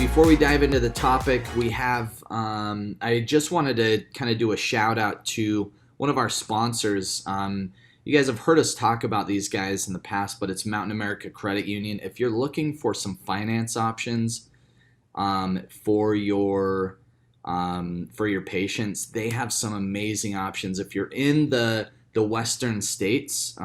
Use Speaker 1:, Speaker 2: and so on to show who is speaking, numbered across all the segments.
Speaker 1: before we dive into the topic, we have, I just wanted to kind of do a shout out to one of our sponsors. You guys have heard us talk about these guys in the past, but it's Mountain America Credit Union. If you're looking for some finance options for your patients, they have some amazing options. If you're in the western states,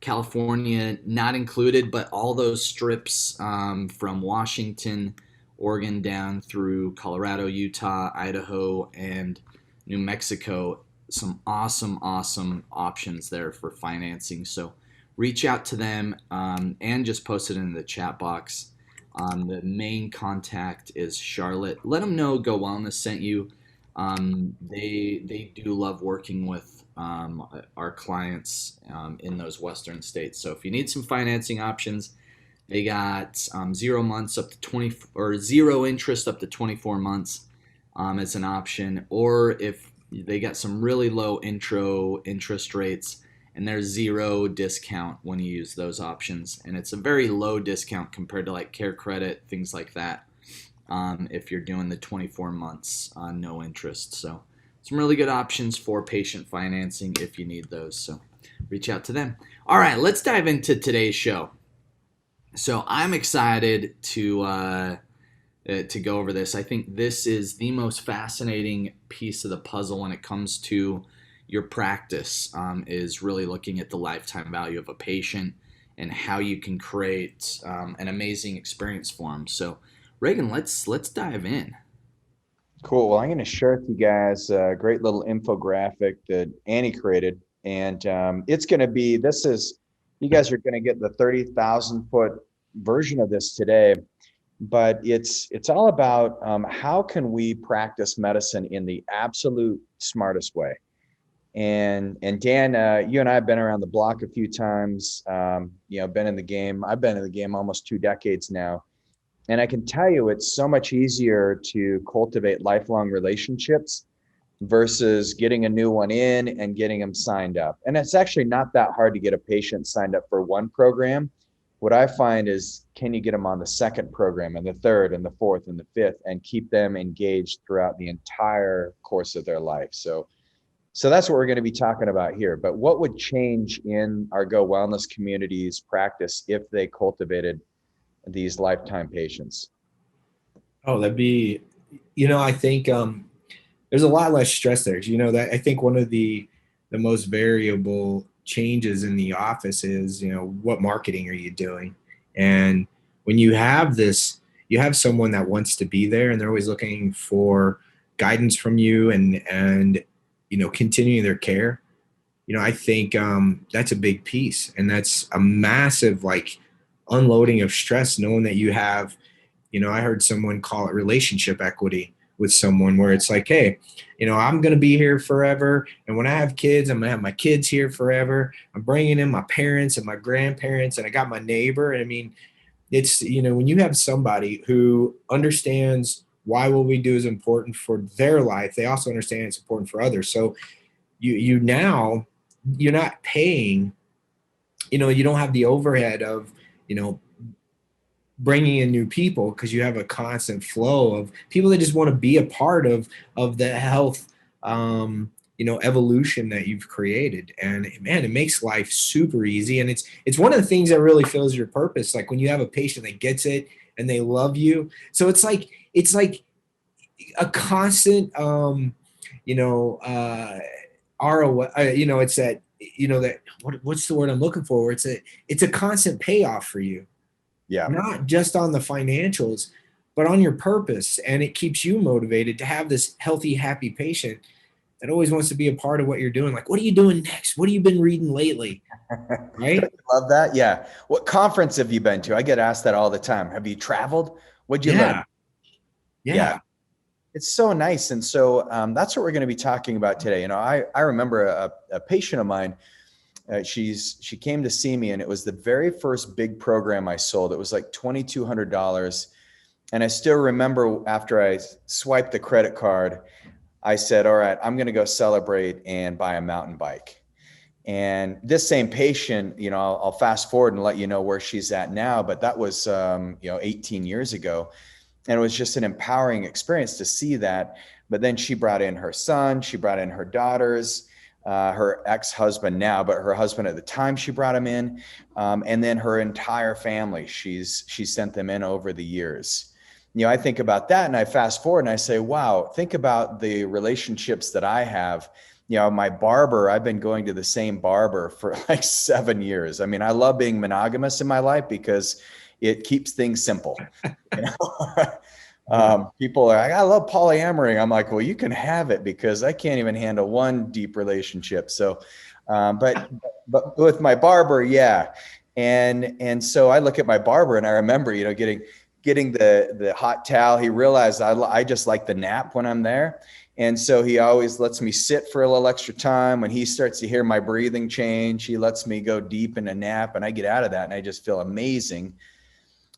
Speaker 1: California not included, but all those strips from Washington, Oregon down through Colorado, Utah, Idaho, and New Mexico. Some awesome options there for financing. So reach out to them and just post it in the chat box. The main contact is Charlotte. Let them know Go Wellness sent you. They do love working with our clients in those western states. So if you need some financing options, they got 0 months up to 20 or zero interest up to 24 months as an option, or if they got some really low intro interest rates and there's zero discount when you use those options, and it's a very low discount compared to like Care Credit, things like that, if you're doing the 24 months on no interest. So some really good options for patient financing if you need those, so reach out to them. All right, let's dive into today's show. So I'm excited to go over this. I think this is the most fascinating piece of the puzzle when it comes to your practice, is really looking at the lifetime value of a patient and how you can create an amazing experience for them. So Reagan, let's dive in.
Speaker 2: Cool. Well, I'm going to share with you guys a great little infographic that Annie created. And it's going to be, you guys are going to get the 30,000 foot version of this today, but it's all about how can we practice medicine in the absolute smartest way. And Dan, you and I have been around the block a few times, been in the game. I've been in the game almost 2 decades now. And I can tell you it's so much easier to cultivate lifelong relationships versus getting a new one in and getting them signed up. And it's actually not that hard to get a patient signed up for one program. What I find is, can you get them on the second program and the third and the fourth and the fifth and keep them engaged throughout the entire course of their life? So that's what we're going to be talking about here. But what would change in our Go Wellness community's practice if they cultivated these lifetime patients?
Speaker 3: Oh, that'd be, I think there's a lot less stress there. That I think one of the most variable changes in the office is, what marketing are you doing? And when you have this, you have someone that wants to be there and they're always looking for guidance from you and continuing their care. I think that's a big piece, and that's a massive unloading of stress, knowing that you have, I heard someone call it relationship equity with someone, where it's like, hey, I'm going to be here forever. And when I have kids, I'm going to have my kids here forever. I'm bringing in my parents and my grandparents, and I got my neighbor. I mean, it's, when you have somebody who understands why what we do is important for their life, they also understand it's important for others. So you're not paying, you don't have the overhead of, bringing in new people, because you have a constant flow of people that just want to be a part of the health, evolution that you've created. And man, it makes life super easy. And it's one of the things that really fills your purpose. Like when you have a patient that gets it and they love you. So it's like a constant, ROI, it's that, what's the word I'm looking for? It's a constant payoff for you.
Speaker 2: Yeah.
Speaker 3: Not just on the financials, but on your purpose. And it keeps you motivated to have this healthy, happy patient that always wants to be a part of what you're doing. Like, what are you doing next? What have you been reading lately? Right?
Speaker 2: Love that. Yeah. What conference have you been to? I get asked that all the time. Have you traveled? What'd you learn?
Speaker 3: Yeah.
Speaker 2: It's so nice. And so that's what we're going to be talking about today. I remember a patient of mine. She came to see me, and it was the very first big program I sold. It was like $2,200. And I still remember after I swiped the credit card, I said, all right, I'm going to go celebrate and buy a mountain bike. And this same patient, I'll fast forward and let you know where she's at now, but that was, 18 years ago. And it was just an empowering experience to see that. But then she brought in her son, she brought in her daughters, her ex-husband now, but her husband at the time she brought him in, and then her entire family. She sent them in over the years. I think about that and I fast forward and I say, wow, think about the relationships that I have. My barber, I've been going to the same barber for like 7 years. I mean, I love being monogamous in my life because it keeps things simple. People are like, I love polyamory. I'm like, well, you can have it because I can't even handle one deep relationship. So, but with my barber, yeah. And so I look at my barber and I remember, getting the hot towel. He realized I just like the nap when I'm there. And so he always lets me sit for a little extra time. When he starts to hear my breathing change, he lets me go deep in a nap and I get out of that and I just feel amazing.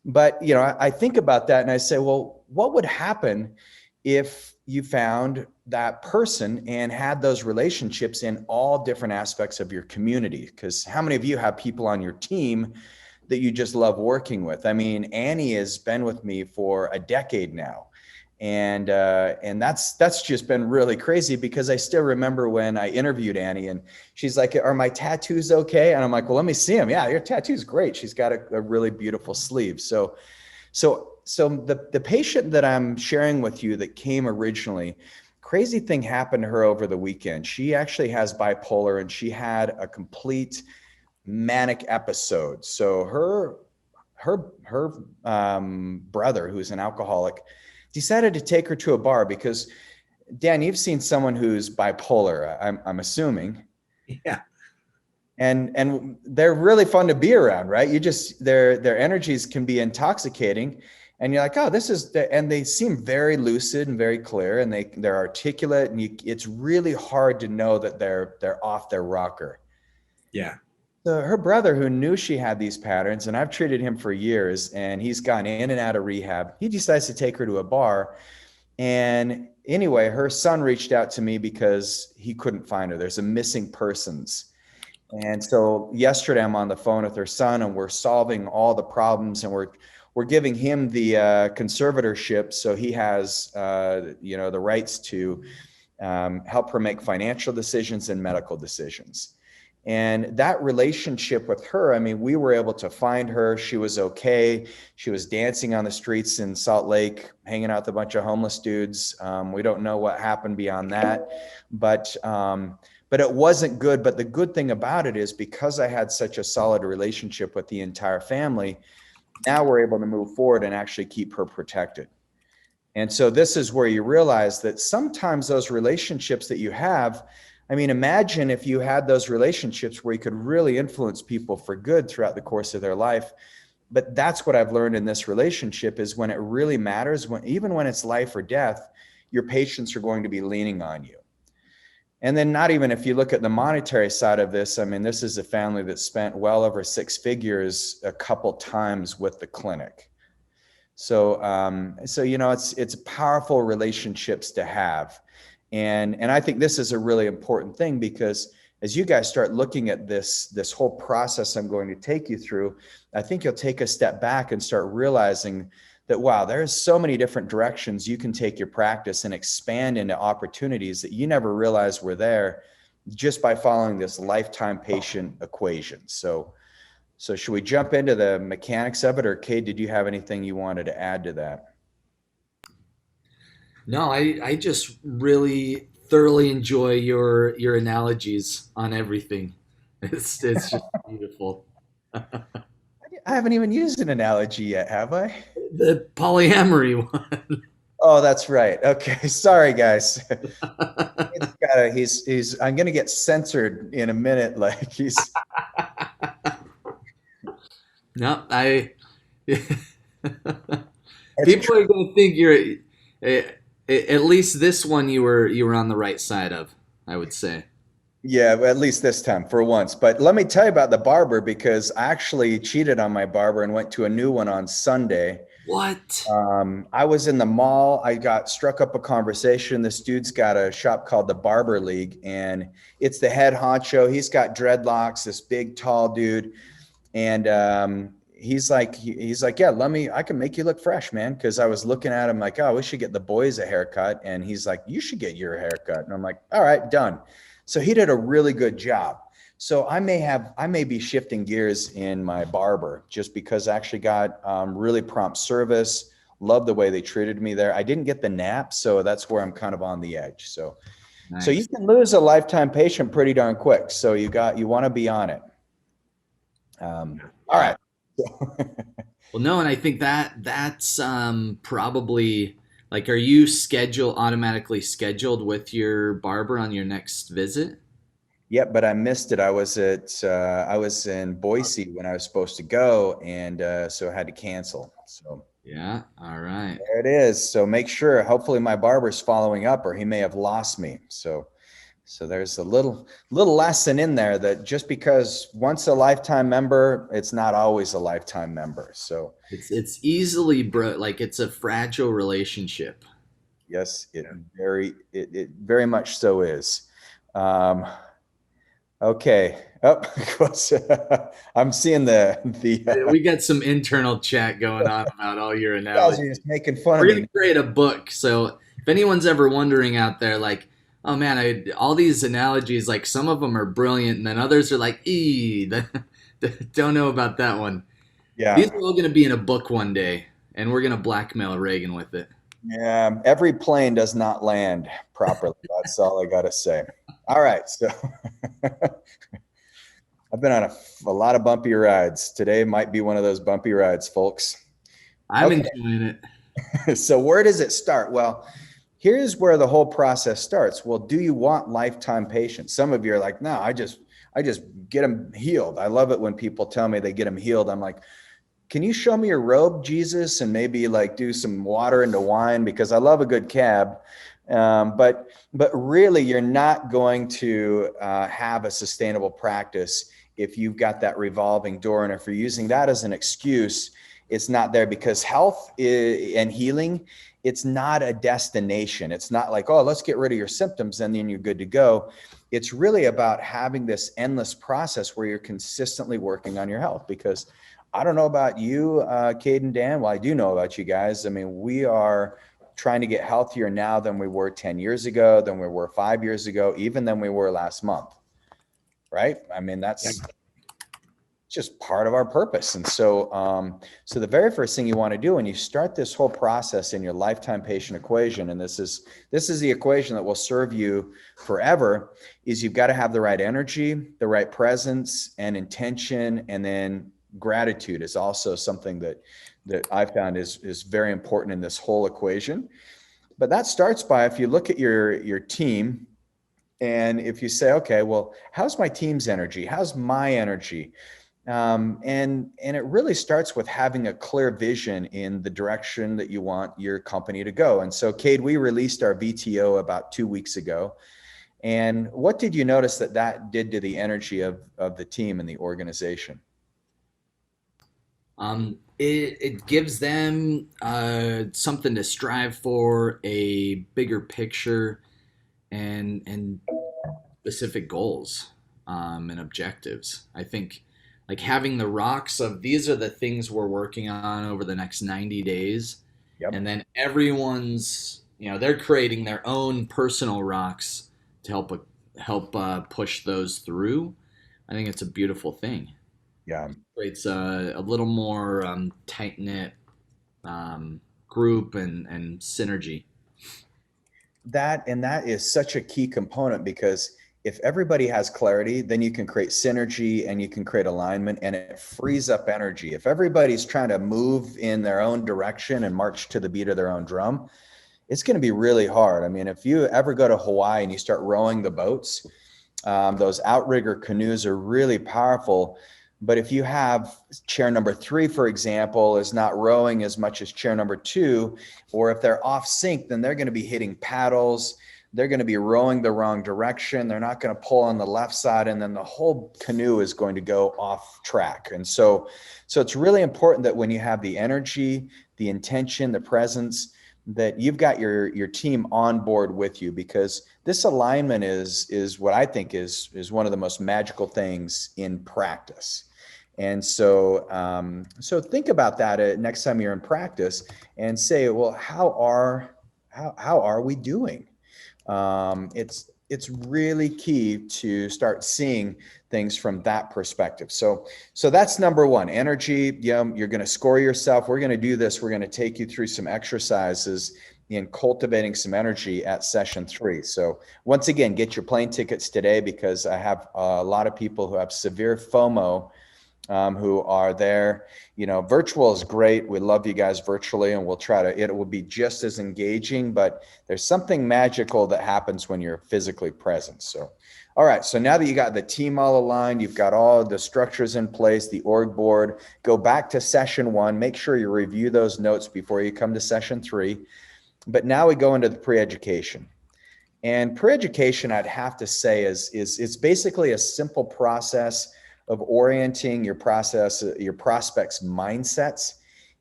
Speaker 2: But, I think about that and I say, well, what would happen if you found that person and had those relationships in all different aspects of your community? Because how many of you have people on your team that you just love working with? I mean, Annie has been with me for a decade now. And that's just been really crazy because I still remember when I interviewed Annie and she's like, are my tattoos okay? And I'm like, well, let me see them. Yeah, your tattoo's great. She's got a really beautiful sleeve. So the patient that I'm sharing with you that came originally, crazy thing happened to her over the weekend. She actually has bipolar and she had a complete manic episode. So her brother, who's an alcoholic, decided to take her to a bar because, Dan, you've seen someone who's bipolar, I'm assuming.
Speaker 3: Yeah.
Speaker 2: And they're really fun to be around, right? Their energies can be intoxicating, and you're like, oh, and they seem very lucid and very clear, and they're articulate, and it's really hard to know that they're off their rocker.
Speaker 3: Yeah.
Speaker 2: So her brother, who knew she had these patterns, and I've treated him for years, and he's gone in and out of rehab, he decides to take her to a bar. And anyway, her son reached out to me because he couldn't find her. There's a missing persons. And so yesterday I'm on the phone with her son and we're solving all the problems and we're giving him the conservatorship. So he has, the rights to help her make financial decisions and medical decisions. And that relationship with her, I mean, we were able to find her. She was okay. She was dancing on the streets in Salt Lake, hanging out with a bunch of homeless dudes. We don't know what happened beyond that, but it wasn't good. But the good thing about it is because I had such a solid relationship with the entire family, now we're able to move forward and actually keep her protected. And so this is where you realize that sometimes those relationships that you have, I mean, imagine if you had those relationships where you could really influence people for good throughout the course of their life. But that's what I've learned in this relationship is when it really matters, even when it's life or death, your patients are going to be leaning on you. And then not even if you look at the monetary side of this, I mean, this is a family that spent well over 6 figures a couple times with the clinic. So it's powerful relationships to have. And I think this is a really important thing because as you guys start looking at this whole process I'm going to take you through, I think you'll take a step back and start realizing that, wow, there's so many different directions you can take your practice and expand into opportunities that you never realized were there just by following this lifetime patient equation. So should we jump into the mechanics of it, or Kate, did you have anything you wanted to add to that?
Speaker 1: No, I just really thoroughly enjoy your analogies on everything. It's just beautiful.
Speaker 2: I haven't even used an analogy yet, have I?
Speaker 1: The polyamory one.
Speaker 2: Oh, that's right. Okay, sorry guys. He's I'm gonna get censored in a minute. Like he's
Speaker 1: No, I
Speaker 2: it's
Speaker 1: people are going to think you're at least this one you were on the right side of, I would say.
Speaker 2: Yeah, at least this time for once. But let me tell you about the barber because I actually cheated on my barber and went to a new one on Sunday.
Speaker 1: What?
Speaker 2: I was in the mall. I got struck up a conversation. This dude's got a shop called the Barber League, and it's the head honcho. He's got dreadlocks, this big, tall dude. And he's like, yeah, I can make you look fresh, man. Cause I was looking at him like, oh, we should get the boys a haircut. And he's like, you should get your haircut. And I'm like, all right, done. So he did a really good job. So I may be shifting gears in my barber just because I actually got really prompt service. Love the way they treated me there. I didn't get the nap, so that's where I'm kind of on the edge. So you
Speaker 1: Nice.
Speaker 2: can lose a lifetime patient pretty darn quick. So you want to be on it. All
Speaker 1: Yeah.
Speaker 2: right.
Speaker 1: Well, no, and I think that's probably like, are you automatically scheduled with your barber on your next visit?
Speaker 2: Yep, but I missed it. I was in Boise when I was supposed to go, and so I had to cancel. So
Speaker 1: Yeah. All right.
Speaker 2: there it is. So make sure. Hopefully, my barber's following up, or he may have lost me. So there's a little lesson in there that just because once a lifetime member, it's not always a lifetime member. So
Speaker 1: It's easily like it's a fragile relationship.
Speaker 2: yes, it very much so is. Um, okay. Oh, I'm seeing
Speaker 1: We got some internal chat going on about all your
Speaker 2: you guys
Speaker 1: analogies.
Speaker 2: are just making fun of
Speaker 1: We're
Speaker 2: me.
Speaker 1: gonna create a book. So if anyone's ever wondering out there, like, oh man, all these analogies, like some of them are brilliant, and then others are like, don't know about that one.
Speaker 2: Yeah.
Speaker 1: These are all gonna be in a book one day, and we're gonna blackmail Reagan with it.
Speaker 2: Yeah. Every plane does not land properly. That's all I got to say. All right. So I've been on a lot of bumpy rides. Today might be one of those bumpy rides, folks.
Speaker 1: I'm
Speaker 2: Okay.
Speaker 1: enjoying it.
Speaker 2: So where does it start? Well, here's where the whole process starts. Well, do you want lifetime patients? Some of you are like, no, I just get them healed. I love it when people tell me they get them healed. I'm like, can you show me your robe, Jesus, and maybe like do some water into wine, because I love a good cab. But really, you're not going to have a sustainable practice if you've got that revolving door. And if you're using that as an excuse, it's not there, because health and healing, it's not a destination. It's not like, oh, let's get rid of your symptoms and then you're good to go. It's really about having this endless process where you're consistently working on your health. Because I don't know about you, Cade and Dan. Well, I do know about you guys. I mean, we are trying to get healthier now than we were 10 years ago, than we were 5 years ago, even than we were last month. Right? I mean, that's just part of our purpose. And so, so the very first thing you want to do when you start this whole process in your lifetime patient equation, and this is the equation that will serve you forever, is you've got to have the right energy, the right presence and intention, and then gratitude is also something that I found is very important in this whole equation. But that starts by, if you look at your team, and if you say, okay, well, how's my team's energy? How's my energy? And it really starts with having a clear vision in the direction that you want your company to go. And so, Cade, we released our VTO about 2 weeks ago. And what did you notice that did to the energy of the team and the organization?
Speaker 1: It gives them something to strive for, a bigger picture, and specific goals and objectives. I think like having the rocks of, these are the things we're working on over the next 90 days.
Speaker 2: Yep.
Speaker 1: And then everyone's, they're creating their own personal rocks to help push those through. I think it's a beautiful thing.
Speaker 2: Yeah.
Speaker 1: Creates a little more tight knit group and synergy.
Speaker 2: That is such a key component, because if everybody has clarity, then you can create synergy and you can create alignment, and it frees up energy. If everybody's trying to move in their own direction and march to the beat of their own drum, it's going to be really hard. I mean, if you ever go to Hawaii and you start rowing the boats, those outrigger canoes are really powerful. But if you have chair number 3, for example, is not rowing as much as chair number 2, or if they're off sync, then they're going to be hitting paddles. They're going to be rowing the wrong direction. They're not going to pull on the left side, and then the whole canoe is going to go off track. And so it's really important that when you have the energy, the intention, the presence, that you've got your team on board with you, because this alignment is what I think is one of the most magical things in practice. And so think about that next time you're in practice and say, well, how are we doing? It's really key to start seeing things from that perspective. So that's number one, energy. You're going to score yourself. We're going to do this. We're going to take you through some exercises in cultivating some energy at session 3. So once again, get your plane tickets today, because I have a lot of people who have severe FOMO, who are there. Virtual is great. We love you guys virtually, and we'll try to, it will be just as engaging, but there's something magical that happens when you're physically present. So, all right. So now that you got the team all aligned, you've got all the structures in place, the org board, go back to session 1, make sure you review those notes before you come to session 3. But now we go into the pre-education. And pre-education, I'd have to say, is it's basically a simple process of orienting your prospects' mindsets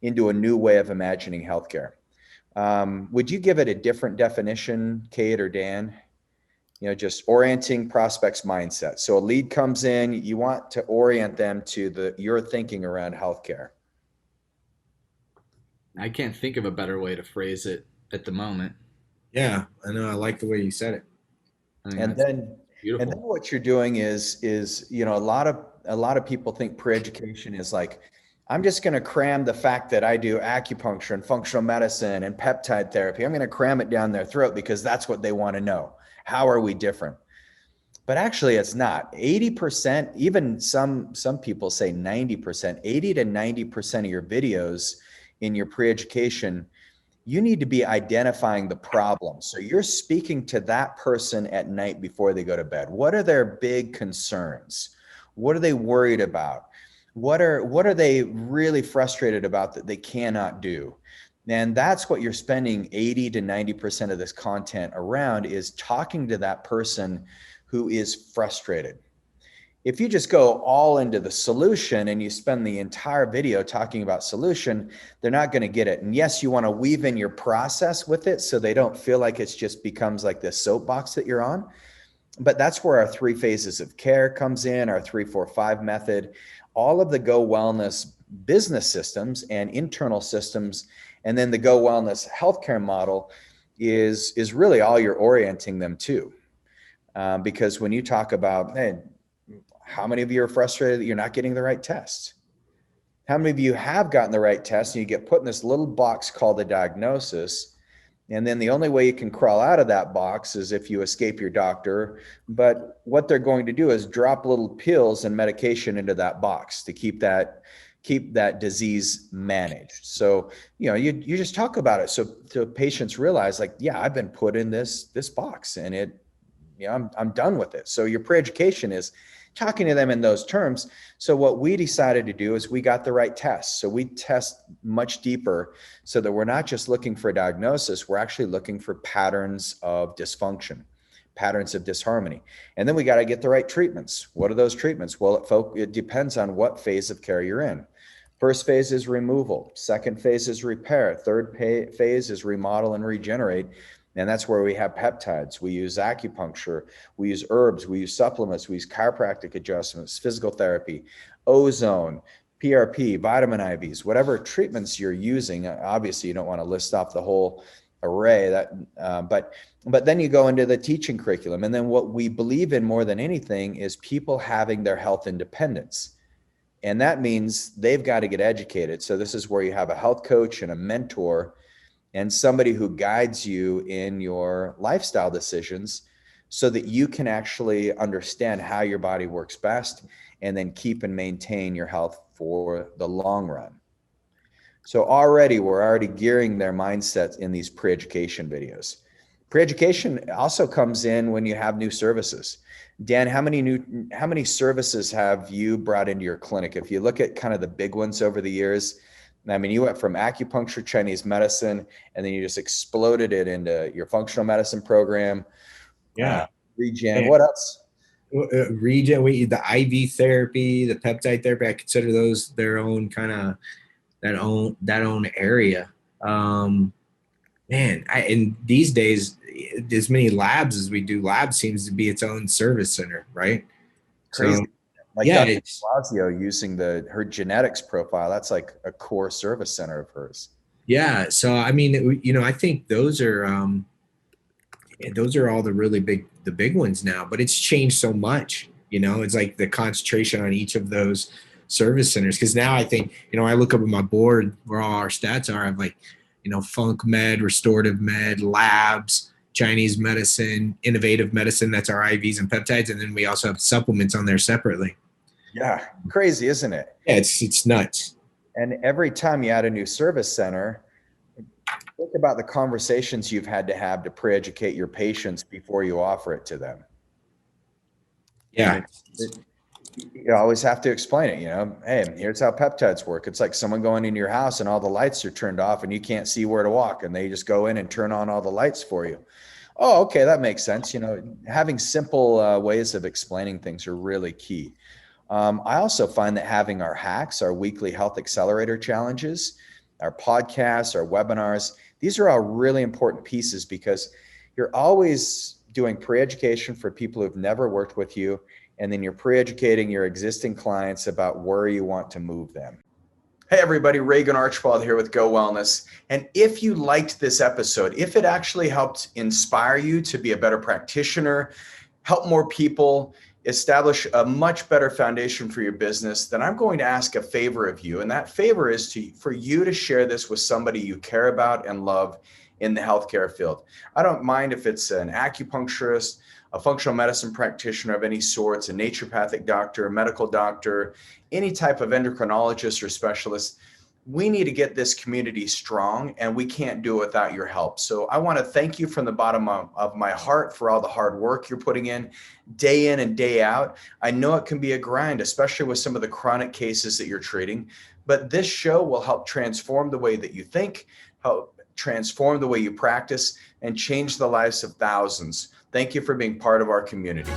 Speaker 2: into a new way of imagining healthcare. Would you give it a different definition, Kate or Dan? Just orienting prospects' mindset. So a lead comes in, you want to orient them to your thinking around healthcare.
Speaker 1: I can't think of a better way to phrase it at the moment.
Speaker 3: Yeah, I know. I like the way you said it.
Speaker 2: And then what you're doing is a lot of people think pre-education is like, I'm just going to cram the fact that I do acupuncture and functional medicine and peptide therapy. I'm going to cram it down their throat because that's what they want to know. How are we different? But actually it's not. 80%, even some people say 90%, 80 to 90% of your videos in your pre-education, you need to be identifying the problem. So you're speaking to that person at night before they go to bed. What are their big concerns? What are they worried about? What are they really frustrated about that they cannot do? And that's what you're spending 80 to 90% of this content around, is talking to that person who is frustrated. If you just go all into the solution and you spend the entire video talking about solution, they're not going to get it. And yes, you want to weave in your process with it so they don't feel like it just becomes like this soapbox that you're on. But that's where our 3 phases of care comes in, our 3-4-5 method, all of the Go Wellness business systems and internal systems, and then the Go Wellness healthcare model is really all you're orienting them to. Because when you talk about, hey, how many of you are frustrated that you're not getting the right test? How many of you have gotten the right test and you get put in this little box called a diagnosis, and then the only way you can crawl out of that box is if you escape your doctor? But what they're going to do is drop little pills and medication into that box to keep that disease managed. So, you just talk about it so patients realize, like, yeah, I've been put in this box, and I'm done with it. So your pre-education is talking to them in those terms. So what we decided to do is we got the right tests. So we test much deeper so that we're not just looking for a diagnosis, we're actually looking for patterns of dysfunction, patterns of disharmony. And then we got to get the right treatments. What are those treatments? Well, it depends on what phase of care you're in. First phase is removal. Second phase is repair. Third phase is remodel and regenerate. And that's where we have peptides. We use acupuncture, we use herbs, we use supplements, we use chiropractic adjustments, physical therapy, ozone, PRP, vitamin IVs, whatever treatments you're using. Obviously, you don't want to list off the whole array, but then you go into the teaching curriculum. And then what we believe in more than anything is people having their health independence. And that means they've got to get educated. So this is where you have a health coach and a mentor and somebody who guides you in your lifestyle decisions so that you can actually understand how your body works best and then keep and maintain your health for the long run. So we're already gearing their mindsets in these pre-education videos. Pre-education also comes in when you have new services. Dan, how many services have you brought into your clinic? If you look at kind of the big ones over the years, I mean, you went from acupuncture, Chinese medicine, and then you just exploded it into your functional medicine program.
Speaker 3: Yeah.
Speaker 2: Regen. What else?
Speaker 3: Regen, the IV therapy, the peptide therapy, I consider those their own kind of that own area. And these days, as many labs as we do, lab seems to be its own service center, right?
Speaker 2: Crazy.
Speaker 3: So
Speaker 2: Like
Speaker 3: Yeah,
Speaker 2: Dr.
Speaker 3: it's
Speaker 2: Blasio using her genetics profile, that's like a core service center of hers.
Speaker 3: yeah. So I mean, I think those are all the big ones now, but it's changed so much. It's like the concentration on each of those service centers. Because now I think, I look up at my board where all our stats are. I'm like, funk med, restorative med, labs, Chinese medicine, innovative medicine. That's our IVs and peptides, and then we also have supplements on there separately.
Speaker 2: Yeah, crazy, isn't it?
Speaker 3: Yeah, it's nuts.
Speaker 2: And every time you add a new service center, think about the conversations you've had to have to pre-educate your patients before you offer it to them.
Speaker 3: Yeah.
Speaker 2: You always have to explain it, hey, here's how peptides work. It's like someone going into your house and all the lights are turned off and you can't see where to walk, and they just go in and turn on all the lights for you. Oh, okay, that makes sense. Having simple ways of explaining things are really key. I also find that having our hacks, our weekly health accelerator challenges, our podcasts, our webinars, these are all really important pieces, because you're always doing pre-education for people who've never worked with you, and then you're pre-educating your existing clients about where you want to move them. Hey everybody, Reagan Archibald here with Go Wellness. And if you liked this episode, if it actually helped inspire you to be a better practitioner, help more people, establish a much better foundation for your business, then I'm going to ask a favor of you. And that favor is for you to share this with somebody you care about and love in the healthcare field. I don't mind if it's an acupuncturist, a functional medicine practitioner of any sorts, a naturopathic doctor, a medical doctor, any type of endocrinologist or specialist. We need to get this community strong, and we can't do it without your help. So I want to thank you from the bottom of my heart for all the hard work you're putting in and day out. I know it can be a grind, especially with some of the chronic cases that you're treating, but this show will help transform the way that you think, help transform the way you practice, and change the lives of thousands. Thank you for being part of our community.